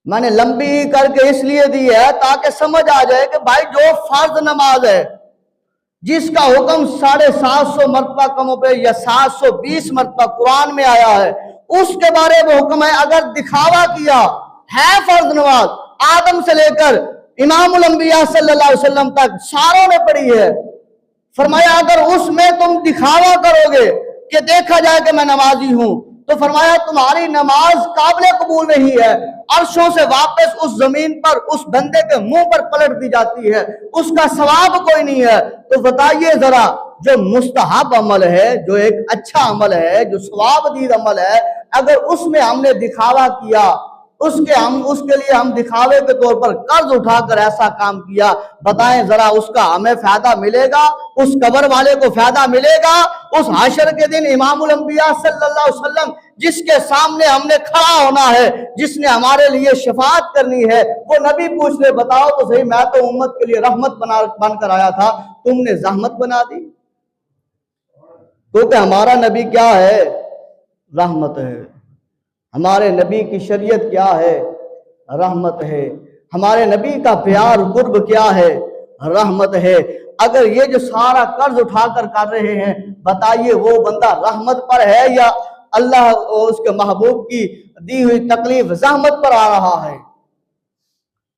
میں نے لمبی کر کے اس لیے دی ہے تاکہ سمجھ آ جائے کہ بھائی جو فرض نماز ہے جس کا حکم 750 مرتبہ کم پہ یا 720 مرتبہ قرآن میں آیا ہے اس کے بارے میں حکم ہے، اگر دکھاوا کیا ہے فرض نماز آدم سے لے کر امام الانبیاء صلی اللہ علیہ وسلم تک ساروں نے پڑھی ہے، فرمایا اگر اس میں تم دکھاوا کرو گے کہ دیکھا جائے کہ میں نمازی ہوں تو فرمایا تمہاری نماز قابل قبول نہیں ہے، عرشوں سے واپس اس زمین پر اس بندے کے منہ پر پلٹ دی جاتی ہے، اس کا ثواب کوئی نہیں ہے۔ تو بتائیے ذرا جو مستحب عمل ہے، جو ایک اچھا عمل ہے، جو ثواب دید عمل ہے، اگر اس میں ہم نے دکھاوا کیا، اس کے لیے ہم دکھاوے کے طور پر قرض اٹھا کر ایسا کام کیا، بتائیں ذرا اس کا ہمیں فائدہ ملے گا؟ اس قبر والے کو فائدہ ملے گا؟ اس حشر کے دن امام الانبیاء صلی اللہ علیہ وسلم جس کے سامنے ہم نے کھڑا ہونا ہے، جس نے ہمارے لیے شفاعت کرنی ہے، وہ نبی پوچھ لے بتاؤ تو صحیح میں تو امت کے لیے رحمت بن کر آیا تھا، تم نے زحمت بنا دی؟ کیونکہ ہمارا نبی کیا ہے؟ رحمت ہے۔ ہمارے نبی کی شریعت کیا ہے؟ رحمت ہے۔ ہمارے نبی کا پیار قرب کیا ہے؟ رحمت ہے۔ اگر یہ جو سارا قرض اٹھا کر کر رہے ہیں، بتائیے وہ بندہ رحمت پر ہے یا اللہ اس کے محبوب کی دی ہوئی تکلیف زحمت پر آ رہا ہے؟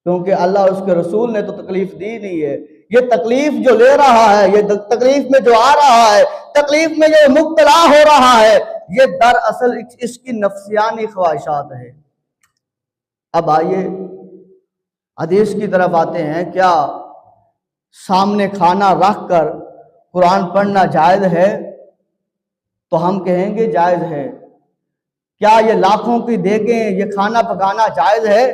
کیونکہ اللہ اس کے رسول نے تو تکلیف دی نہیں ہے۔ یہ تکلیف جو لے رہا ہے، یہ تکلیف میں جو آ رہا ہے، تکلیف میں جو مبتلا ہو رہا ہے، یہ دراصل اس کی نفسیانی خواہشات ہے۔ اب آئیے حدیث کی طرف آتے ہیں۔ کیا سامنے کھانا رکھ کر قرآن پڑھنا جائز ہے؟ تو ہم کہیں گے جائز ہے۔ کیا یہ لاکھوں کی دیگیں یہ کھانا پکانا جائز ہے؟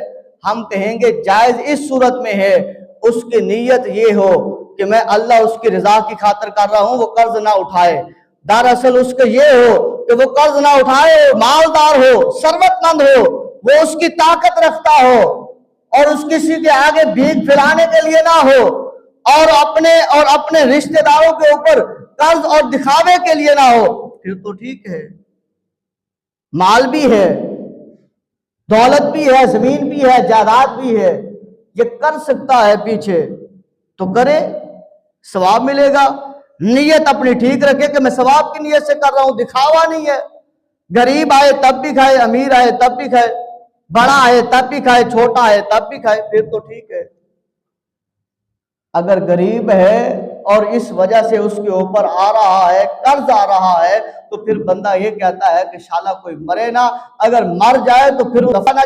ہم کہیں گے جائز اس صورت میں ہے اس کی نیت یہ ہو کہ میں اللہ اس کی رضا کی خاطر کر رہا ہوں، وہ قرض نہ اٹھائے۔ دراصل اس کا یہ ہو کہ وہ قرض نہ اٹھائے، مالدار ہو، ثروت مند ہو، وہ اس کی طاقت رکھتا ہو اور اس کسی کے آگے بھیک پھیلانے کے لیے نہ ہو اور اپنے رشتہ داروں کے اوپر قرض اور دکھاوے کے لیے نہ ہو، پھر تو ٹھیک ہے۔ مال بھی ہے، دولت بھی ہے، زمین بھی ہے، جائیداد بھی ہے، یہ کر سکتا ہے پیچھے تو کرے، ثواب ملے گا۔ نیت اپنی ٹھیک رکھے کہ میں ثواب کی نیت سے کر رہا ہوں، دکھاوا نہیں ہے۔ غریب آئے تب بھی کھائے، امیر آئے تب بھی کھائے، بڑا آئے تب بھی کھائے، چھوٹا آئے تب بھی کھائے، پھر تو ٹھیک ہے۔ اگر غریب ہے اور اس وجہ سے اس کے اوپر آ رہا ہے، قرض آ رہا ہے، تو پھر بندہ یہ کہتا ہے کہ شالا کوئی مرے نہ، اگر مر جائے تو پھر دفن